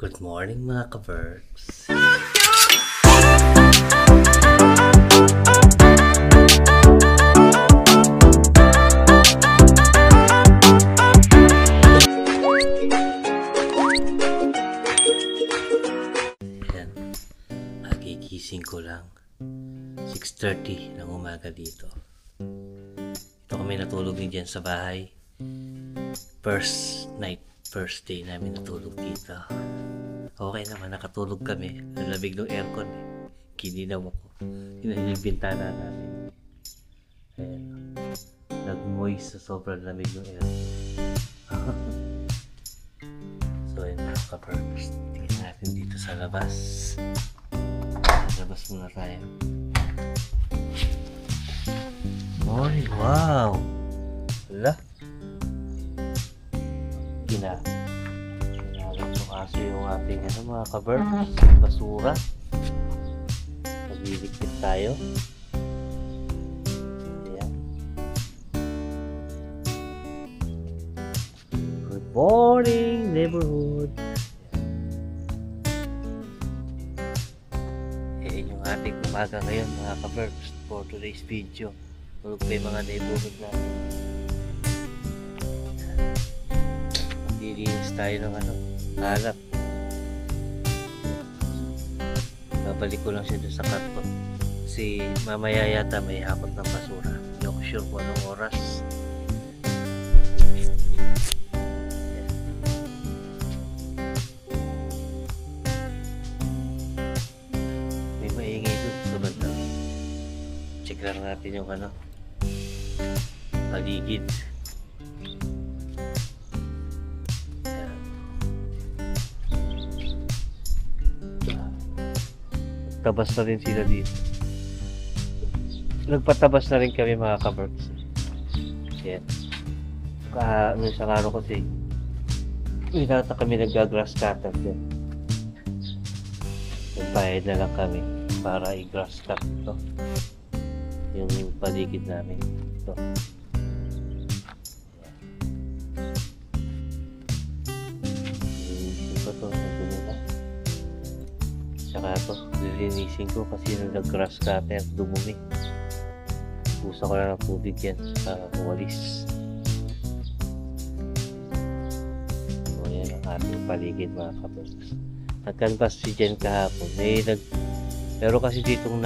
Good morning mga ka-Berks. Ayan, nagigising ko lang 6:30 ng umaga dito. Ito kami natulog din dyan sa bahay. First day namin natulog dito. Okay naman, nakatulog kami. Ang lamig ng aircon eh. Kininaw ako. Yun yung bintana namin. Ayan. Nag-moist sa sobrang lamig ng aircon. So ayun mga ka-Berks. Tingnan natin dito sa labas. Labas muna tayo. Morning! Wow! Wala. Ginagawa ko kasi yung ating mga ka-Berks, basura. Magliligpit tayo. Ayan. Good morning, neighborhood. Ayan yung ating umaga ngayon mga ka-Berks for today's video. Tulog pa yung mga neighborhood natin. Lilinis tayo ng halap. Babalik ko lang siya dun sa karton kasi mamaya yata may hakot ng basura. Hindi ako sure kung anong oras. May maingay dun sa banda. Check lang natin yung paligid. Tabas na rin sila dito. Nagpatabas na rin kami mga ka-Berks. Yan. Isang araw kasi minata kami nag-grass cutter din. Nagbayad na lang kami para i-grass cut ito. Yung paligid namin. Ito. Saka ito, lilinisin ko kasi nung nag-grass cutter, dumumi. Pusa ko lang ng tubig yan para umalis. So yan ang ating paligid mga ka-Berks. Nag-canvas si Jen kahapon. Pero kasi ditong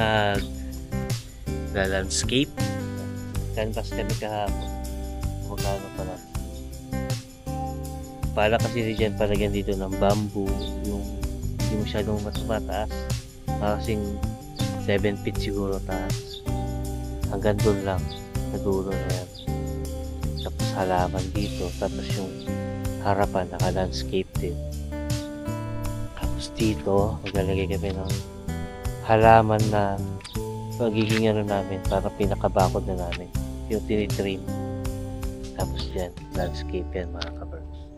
nag-landscape. Canvas kami kahapon. Magkano pala. Pala kasi si Jen palagyan dito ng bamboo. Hindi masyadong mataas, kasing 7 feet siguro taas, hanggang doon lang nagulo na yan. Tapos halaman dito, tapos yung harapan naka landscape din. Tapos dito maglalagay kami ng halaman na magiging namin para pinakabakod na namin yung tinitrim. Tapos yan, landscape yan mga ka-Berks.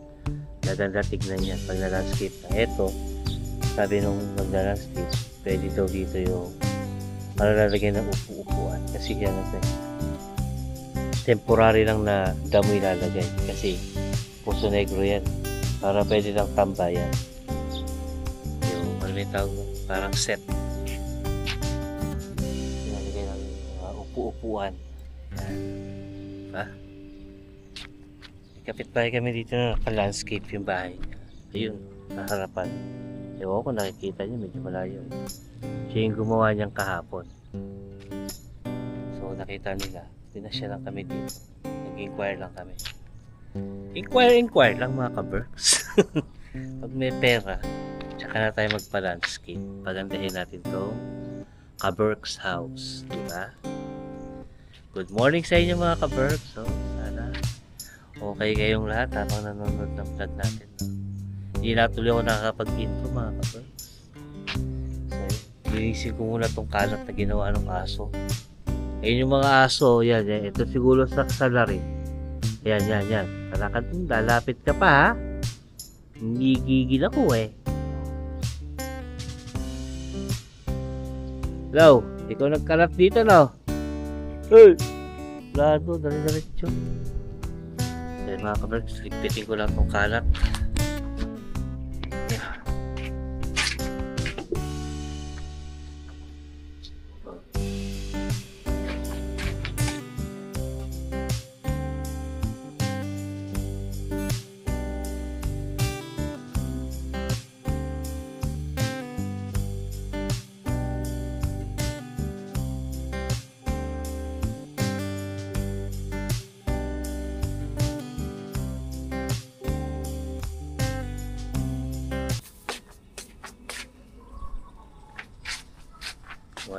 Gaganda tignan yan pag na landscape na. Eto, sabi nung magla-landscape, pwede daw dito yung malalagay ng upo-upuan kasi yan temporary lang na damo ilalagay kasi Poso Negro yan para pwede lang tambayan yung may tawag parang set ilalagay ng upo-upuan yan diba? Kapit-bahay kami dito na naka-landscape yung bahay ayun, naharapan. Ewan ko, nakikita niyo medyo malayo. Siya yung gumawa niyang kahapon. So nakita nila, pinasya lang kami dito. Nag-inquire lang kami. Inquire lang mga ka-Berks. Pag may pera, tsaka na tayo magpa-landscape. Pagandahin natin to ka-Berks house. Diba? Good morning sa inyo mga ka-Berks. So sana okay kayong lahat habang nanonood ng vlog natin. Hindi na tuloy ako nakakapag-intro mga ka-Berks. So, linisin ko muna itong kalat na ginawa ng aso. Ayun yung mga aso, yan. Ito siguro sa salarin. Yan. Lalapit ka pa ha. Gigigil ako eh. Hello, ikaw nagkalat dito no? Hey! Lado, dali-diretso. So, mga ka-Berks, ligpitin ko lang itong kalat.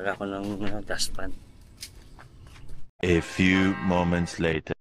Wala ko ng dustpan. A few moments later.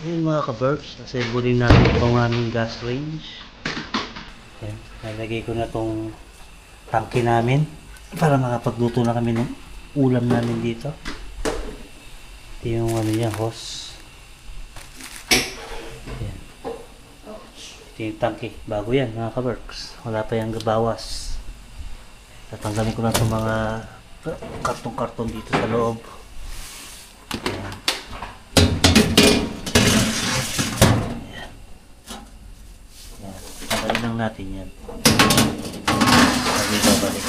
Ayun mga ka-Berks, assemble natin itong aming gas range. Ayan, nalagay ko na itong tangke namin para makapagluto na kami ng ulam namin dito. Ito yung ano niya, hose. Ayan. Ito yung tangke, bago yan mga ka-Berks, wala pa yung gabawas. Tatanggalin ko na itong mga karton-karton dito sa loob. Ayan. Tanggalin lang natin yan. Balik.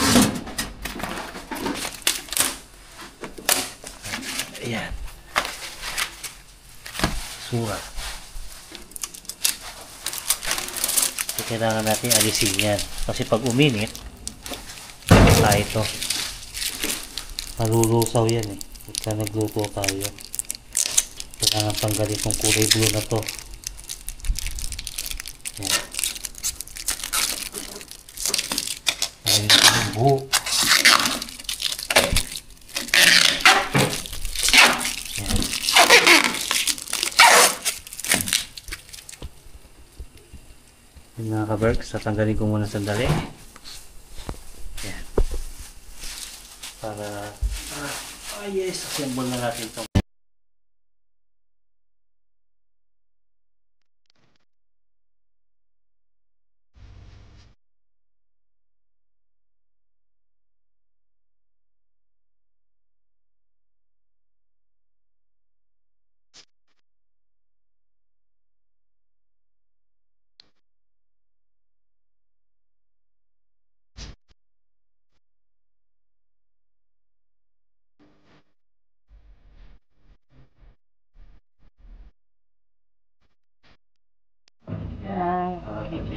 Ayan. Sura. So, kailangan natin alisin yan. Kasi pag uminit, ito. Malulusaw yan eh. Pagka nagluto tayo. Kailangan tanggalin itong kulay blue na to. Ayan. Ayun yung buhok. Ayan. Yung mga ka-Berks, tatanggalin ko muna sandali. Ayan. Para yes, assemble na natin ito.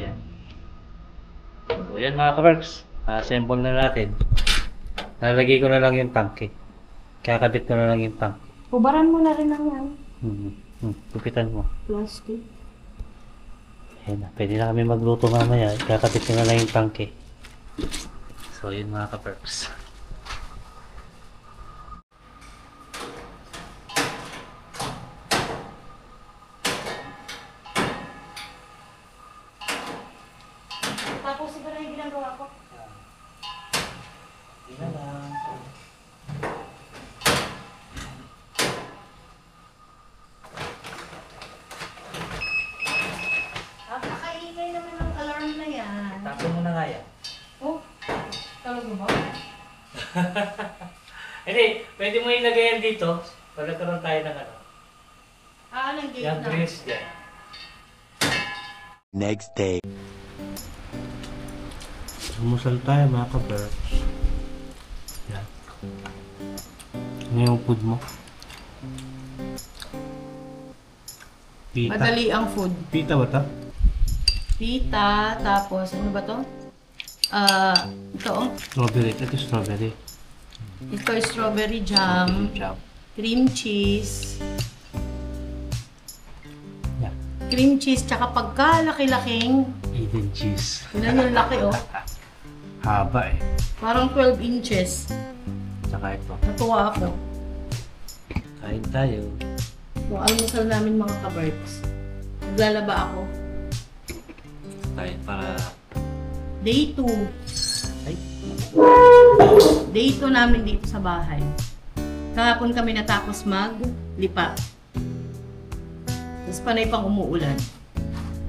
Yan. So yan mga ka-Berks, assemble na natin. Nalagay ko na lang yung tangke. Kakabit ko na lang yung tangke. Hubaran mo na rin ang yan. Kupitan mo. Plastic. Ayan na, pwede na kami magluto mamaya. Kakabit ko na lang yung tangke. So yun mga ka-Berks. Tapos siguro yung ginagawa ko. Yun na lang. Napakaingay naman ng alarm na yan. Tapo mo na nga yan. Oh, talaga ba? Hindi, pwede mo ilagay yan dito. Pagkakaroon tayo ng ano. Anong gate Yung na? grease dyan. Next day. Sumusal tayo mga ka-Berks. Yan. Ano yung food mo? Pita. Madali ang food. Pita ba ito? Pita, tapos ano ba to? Ito oh. Strawberry. Ito strawberry. Ito strawberry jam, Jam. cream cheese, Cream cheese, tsaka pagkalaki-laking. Eden cheese. Yun yung laki oh. Haba eh. Parang 12 inches. Tsaka ito. Natuwa ako. Kain tayo. Yung almusal namin mga kabarks. Naglalaba ako. Tayo para... Day 2. Ay. Day 2 namin dito sa bahay. Kahapon kami natapos maglipa. Tapos panay pang umuulan.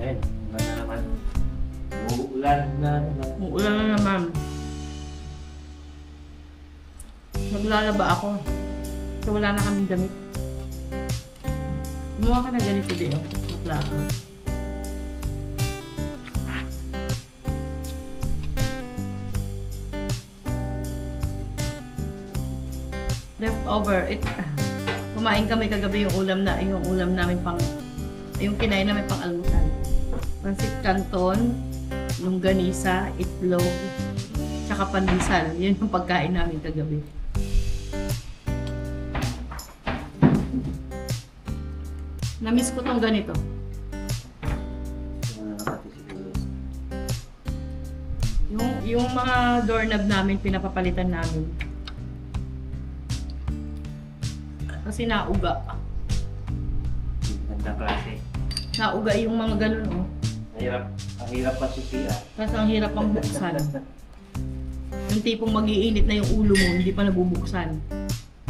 Ayun. Wala na naman. Uulan na naman. Umuulan na naman. Naglalaba ako. So wala na kaming damit. Gumawa ka na ganito din. Maglako. Leftover. Kumain kami kagabi yung ulam namin yung kinain namin pang almusal. Pansit canton, longganisa, itlog, tsaka pandesal. Yun yung pagkain namin kagabi. Namiss ko tong ganito. Yung mga doorknob namin, pinapapalitan namin. Kasi nauga. Ganda klase. Nauga yung mga ganun, oh. Ang hirap pa susiya. Kasi ang hirap pang buksan. Yung tipong mag-iinit na yung ulo mo, hindi pa nabubuksan.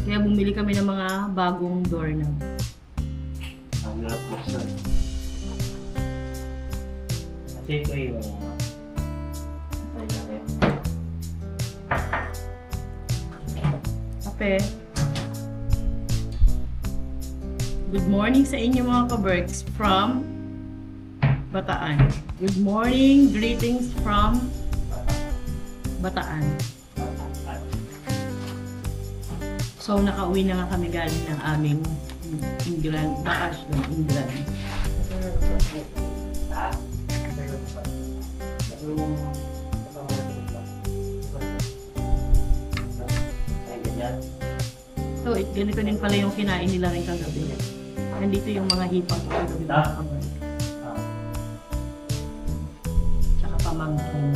Kaya bumili kami ng mga bagong doorknob. Ang hirap buksan. Kasi ito yung... Kape. Good morning sa inyo mga kaberks from Bataan. Good morning, greetings from Bataan. So nakauwi na nga kami galing ng aming England, bakasyon, England. So ganito din pala yung kinain nila rin kagabi. Nandito yung mga hipag ko kagabi mga kaberks. Tsaka pamangkin.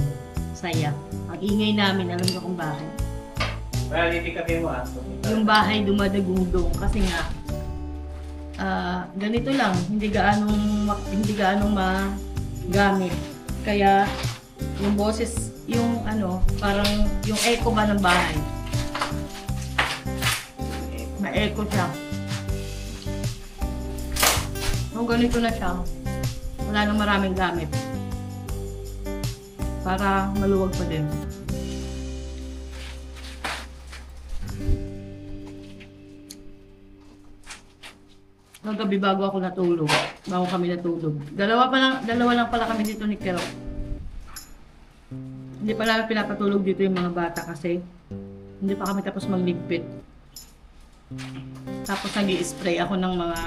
Saya. Ang ingay namin, alam niyo kung bakit. Well, hindi kami mo Yung bahay dumadagundong kasi nga ganito lang, hindi gaanong magamit. Kaya yung boses, yung parang yung echo ba ng bahay. Ma-echo siya. So ganito na siya. Wala nang maraming gamit. Para maluwag pa din. Gabi bago ako natulog. Bago kami natulog. Dalawa lang pala kami dito ni Kero. Hindi pa namin pinapatulog dito yung mga bata kasi hindi pa kami tapos magligpit. Tapos nag-i-spray ako ng mga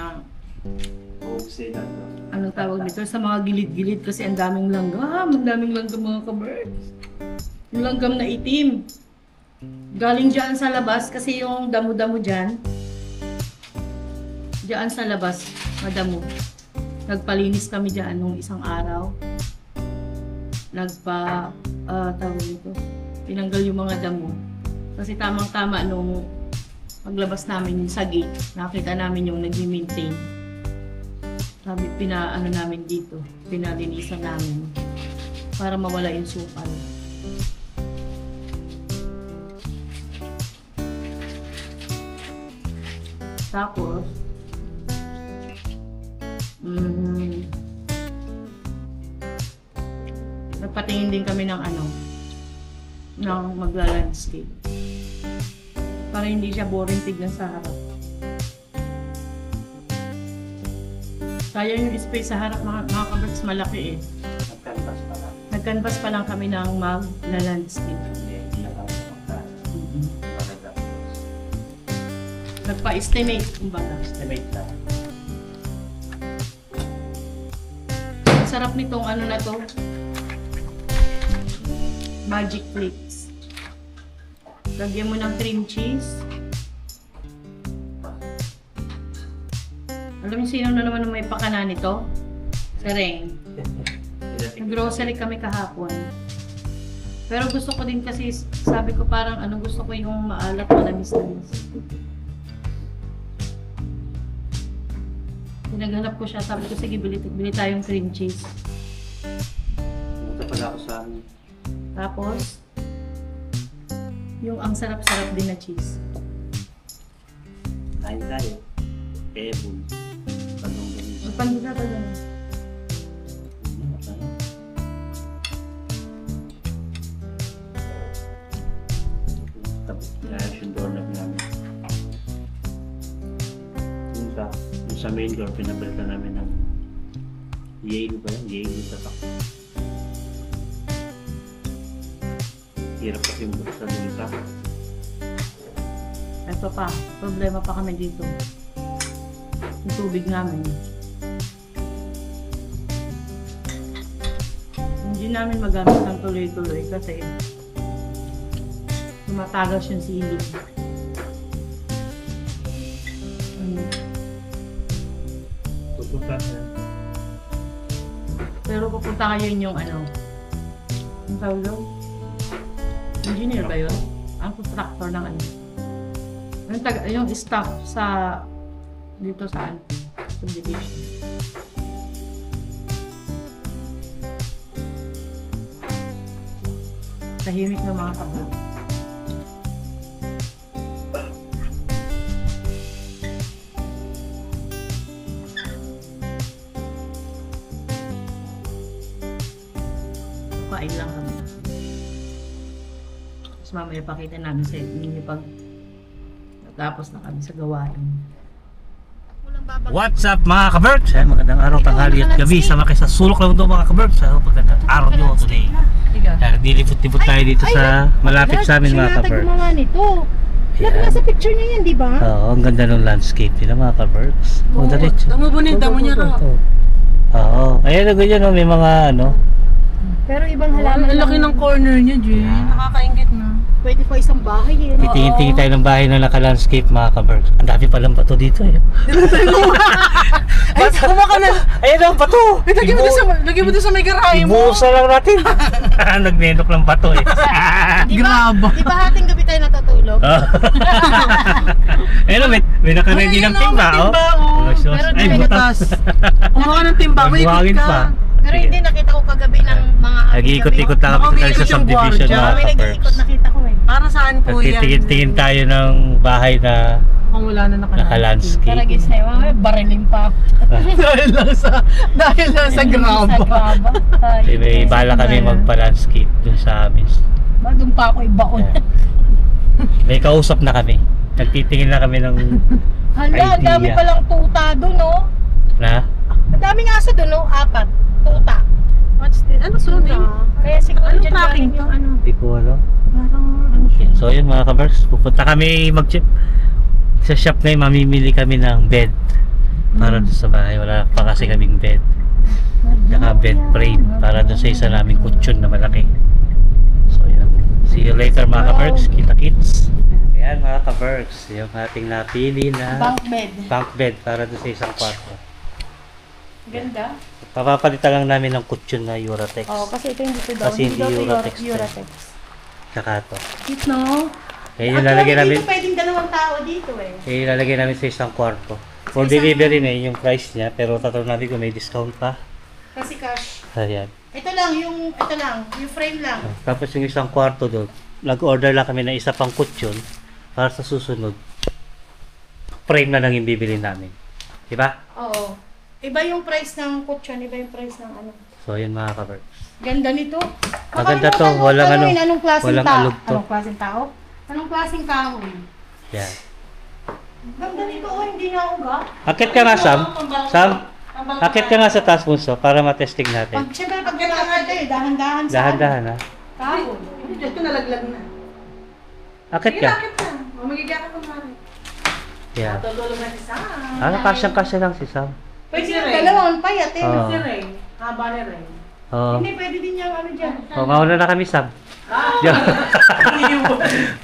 anong tawag dito sa mga gilid-gilid kasi ang daming langgam. Ang daming langgam mga kabirds. Yung langgam na itim. Galing dyan sa labas kasi yung damo-damo dyan. Diyan sa labas, madamo. Nagpalinis kami diyan nung isang araw. Tawag dito, tinanggal yung mga damo. Kasi tamang-tama nung paglabas namin sa gate, nakita namin yung nag-maintain. Sabi, namin dito, pinalinisan namin para mawala yung sukal. Tapos, nagpatingin din kami ng ng magla-landscape. Para hindi siya boring tignan sa harap. Kaya yung space sa harap mga kaberks malaki eh. Nag-canvas pa lang kami ng magla-landscape. Nagpa-estimate, kumbaga. Estimate lang. Sarap nitong na to. Magic Flakes. Lagyan mo ng cream cheese. Alam niyo sino na naman may pakana nito? Sareng. Nag-grocery kami kahapon. Pero gusto ko din kasi, sabi ko parang gusto ko yung maalat, manamis-namis. Pinaghanap ko siya, sabi ko sige, bili tayong cream cheese. Pumunta pala ako sa amin. Tapos, yung ang sarap-sarap din na cheese. Kain tayo. Ebon. Tanong ganun. Magpandila ba yan? Tapos nayos yung doorknob namin. Yung sa main door, pinabalitan namin ng Yale ba yan? Yale tatak. Hirap kasi yung buksan ng isa. Ito pa, problema pa kami dito. Yung tubig namin. Hindi namin magamit ng tuloy-tuloy kasi tumatagas yung silid. Pupunta na. Pero pupunta kayo yung ang tawag doon? Engineer ba yun? Ang contractor ng yung staff sa dito sa subdivision. Tahimik na mga kabal. Kain lang kami. Tapos mamaya pakita namin sa inyo pag natapos na kami sa gawain. What's up mga ka-Berks? Magandang araw, tanghali at gabi. Sama kayo sa sulok lang doon mga ka-Berks. Magandang araw nyo today. Dilipot-tipot tayo dito sa malapit sa amin mga ka-Berks. Siya gumawa nito. Nasa picture niya yan, di ba? Oo, ang ganda ng landscape nila mga ka-Berks. O, diretso. Damo mo damo niya raw. Oo, ayan na ganyan, may mga Pero ibang halaman. Ang laki ng corner niya, Jay. Nakakaingit na. Pwede pa isang bahay eh. titingin-tingin tayo ng bahay na naka-landscape mga ka-Berks. Ang dami palang bato dito eh. Ay, kumaka na. Ayan ang bato! Lagyan mo doon sa may garahe mo. Ibuusan lang natin. Nagnenok ng bato eh. Graba. Di ba hating gabi tayo natutulog? Ayun, may naka-ready ng timba, oh. oh. Pero Ay, di butas. Kumuha ng timba, may Buhangin ikot pa. ka. Pero hindi nakita ko kagabi ng mga Nag-iikot-ikot na kami Baka tayo sa umiikot yung subdivision gwardiya. mga May nag-iikot ka-Berks. nakita ko eh. Para saan po yan? Nagtitingin-tingin tayo ng bahay na Kung wala na naka-landscape. Karagis na yun. May barilin pa ako. dahil lang sa graba. Sa graba. Kasi may bala kami magpa-landscape dun sa amin. Ba, doon pa ako ibaon. May kausap na kami. Nagtitingin na kami ng Hala, ang dami idea. palang tuta doon, no? Na? Ang daming aso doon, no? 4. Tuta. What's this? Ano swimming? Kaya siguro Anong dyan tracking galing to? yung Ano? Hindi ko alam. Parang ano siya? So yun mga ka-Berks, pupunta kami mag-chip sa shop ngayon, mamimili kami ng bed para doon sa bahay. Wala pa kasi kaming bed. Saka bed frame para doon sa isa naming kutsyon na malaki. So yun. See you later mga ka-Berks. Kita kits. Ayan mga ka-Berks, yung ating napili na bunk bed. bunk bed para doon sa isang kwarto. Ganda. Papapalitan lang namin ng kutsyon na Uratex. Oo, kasi ito hindi to daw. Kasi hindi daw to Uratex to. Uratex. Tsaka to. Cute, no? Kaya yung lalagay namin, Dito pwedeng dalawang tao dito eh. kaya yung lalagay namin sa isang kwarto. For delivery na yung price niya, pero tatanong namin kung may discount pa. Kasi cash. Ayan. Ito lang, yung frame lang. Tapos yung isang kwarto doon, nag-order lang kami ng isa pang kutsyon para sa susunod. Frame na lang yung bibili namin. Diba? Oo. Iba yung price ng kutsyon, iba yung price ng ano. So yun mga ka-Berks. Ganda nito. Maganda to, walang ano, Anong klaseng walang tao? alog to. Anong klaseng tao? Anong klaseng kahoy? Yan. Ganda nito, oh, hindi na uga. Akit ka nga, Sam. Sam, akit ka nga sa taas mo, so, para matesting natin. Siyempre, pag nalakad kayo, dahan-dahan sa Dahan-dahan ha. kahoy. Ito nalaglag na. Akit ka. Bakit na? Magigaka ka mara. Yan. Tulog na si Sam. Ano, kasyang-kasya lang si Sam. Pwede yung dalawang payat eh. Oo. Si Ray. Haba ni Ray. Oo. Hindi, pwede din yung ano dyan. Oh, mauna na kami, Sam.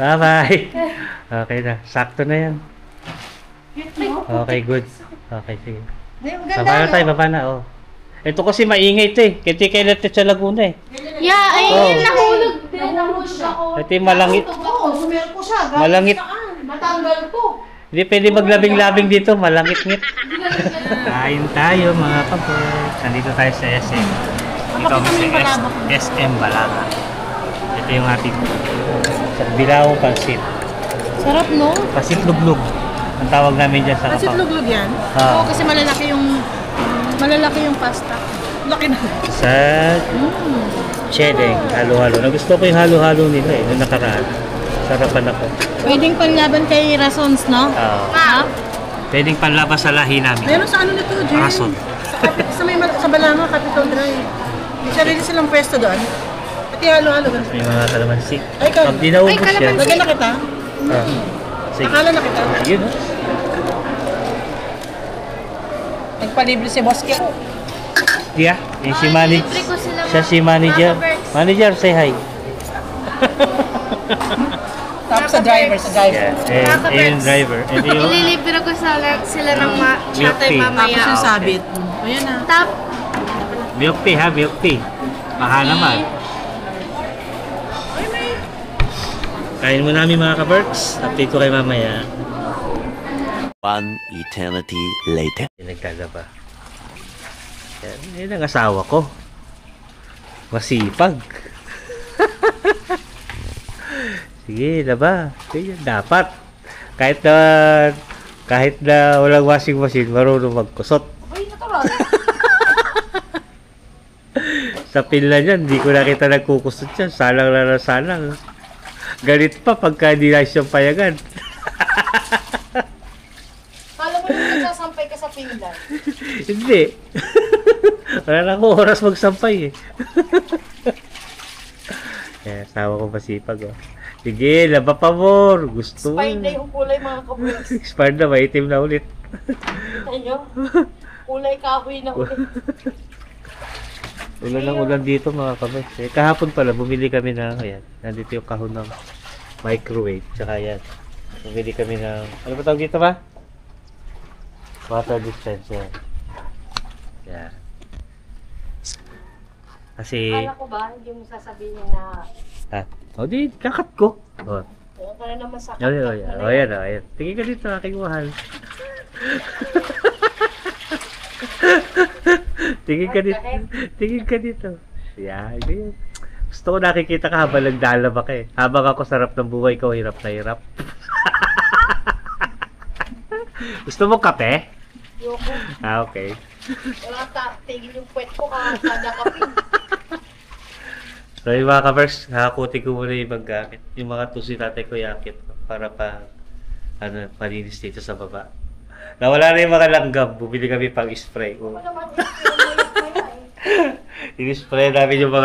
Bye-bye. Okay na. Sakto na yan. Cute, no? Okay, good. Okay, sige. Hindi, maganda, Baba na no? tayo, baba na. Oh. Ito kasi maingay ito eh. Kaya kailan ito sa Laguna eh. Yeah, ay, Oh. nahulog din. Nahulog ako. Ito yung malangit. Oo, sumero ko siya. Galing Malangit. saan? Matanggal ko. Hindi pwede maglabing-labing dito. Malangit-ngit. Kain tayo mga kapatid. Nandito tayo sa SM. Ito sa SM Balaga. Ito yung ating sa Bilao Pansit. Sarap, no? Pansit luglug. Ang tawag namin dyan sa Pansit Kapaw. luglug yan? Ah. Oo, kasi malalaki yung pasta. Laki na. Sa Chedeng, halo-halo. Nagusto ko yung halo-halo nila eh, nung nakaraan. Sarapan ako. Pwedeng panlaban kay Rasons, no? Ah, pwedeng panlabas sa lahi namin. Meron sa ano nito, Jen? Rason. Sa Balanga, Capitol Drive. May sarili silang pwesto doon. Pati halo-halo. ganun. May mga kalamansi. Ay, ikaw. Pag di naubos Ay, yan. kalamansi. Lagyan na kita. Ah, sige. Akala na kita. Yun oh. Nagpalibre si Boss Kiko. Yeah, yung si manager. libre ko sila, Siya si manager. Berks. Manager, say hi. Tapos sa driver. Yeah, and yung driver. And yung Ililibre ko sila ng Milk tea. Tapos yung Ah, sabit. Ayan na. Tap. milk tea ha, milk tea. Baka naman. Kain mo namin mga ka-Berks. Update ko kay mamaya. One eternity later. Nagkagaba. Yan ang asawa ko. Masipag. Sige, laba. Ganyan, dapat. Kahit na walang washing machine, marunong magkusot. Ay, natural. Sa pila niyan, hindi ko nakita nagkukusot yan. Salang na ng salang. Galit pa pagka hindi na siyang payagan. Kala mo yung nagsasampay ka sa pinggan. Hindi. Wala na akong oras magsampay eh. Kaya asawa ko masipag oh. Sige, laba pa more. Gusto mo. Expired na yung kulay mga kabros. Expired na, maitim na ulit. Ano? Kulay kahoy na ulit. Ulan ng ulan dito mga kabay. Eh, kahapon pala, bumili kami ng, ayan, nandito yung kahon ng microwave. Tsaka yan, bumili kami ng, ano ba tawag dito ba? Water dispenser. Yan. Kasi, Kala ko ba, hindi mo sasabihin na o di, kakat ko. O, huwag ka na naman sa o yan, o, ayan. Tingin ka dito, aking mahal. Tingin ka dito. Yan, ganyan. Gusto ko nakikita ka habang nagdalaba ka eh. Habang ako sarap ng buhay ko, hirap na hirap. Gusto mo kape? Yoko. Ah, okay. Wala tigil yung puwet ko kada kapin. So yung mga ka-Berks, nakakuti ko muna yung gamit. Yung mga tusi tatay ko yakit para palinis dito sa baba. Nawala na yung mga langgam, bumili kami pang spray. Wala naman eh. In-spray namin yung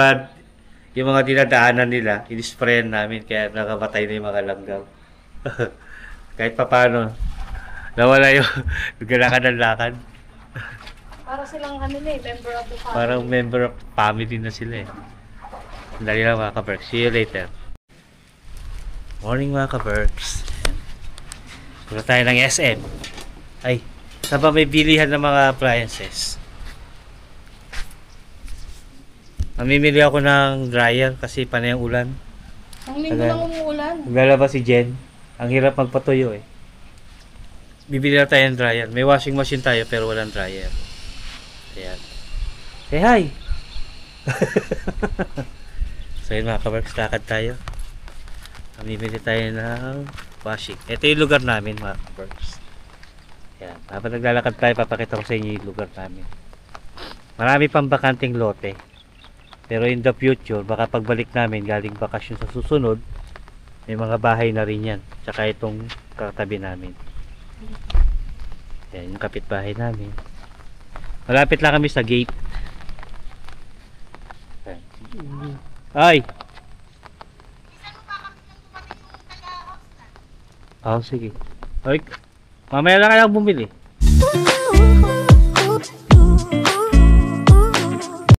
mga dinadaanan nila, in-sprayan namin kaya nakamatay na yung mga langgam. Kahit paano, nawala yung lakad. Para silang ano na eh, member of the family. Parang member of family na sila eh. Dali lang mga ka-Berks. See you later. Morning mga ka-Berks. Punta tayo ng SM. Ay, saan ba may bilihan ng mga appliances? Mamimili ako ng dryer kasi panay ang ulan. Ang linggo lang umuulan. Maglalabas si Jen. Ang hirap magpatuyo eh. Bibili na tayo ng dryer. May washing machine tayo pero walang dryer. Ayan. Say hi! So yun mga ka-Berks, lakad tayo. Mamimili tayo ng washing. Ito yung lugar namin mga ka-Berks. Ayan. Habang naglalakad tayo, papakita ko sa inyo yung lugar namin. Marami pang bakanting lote. Pero in the future, baka pagbalik namin galing bakasyon sa susunod, may mga bahay na rin yan. Tsaka itong katabi namin. Yan yung kapitbahay namin. Malapit lang kami sa gate. Ay! Oh, sige. Ay, mamaya lang kayang bumili.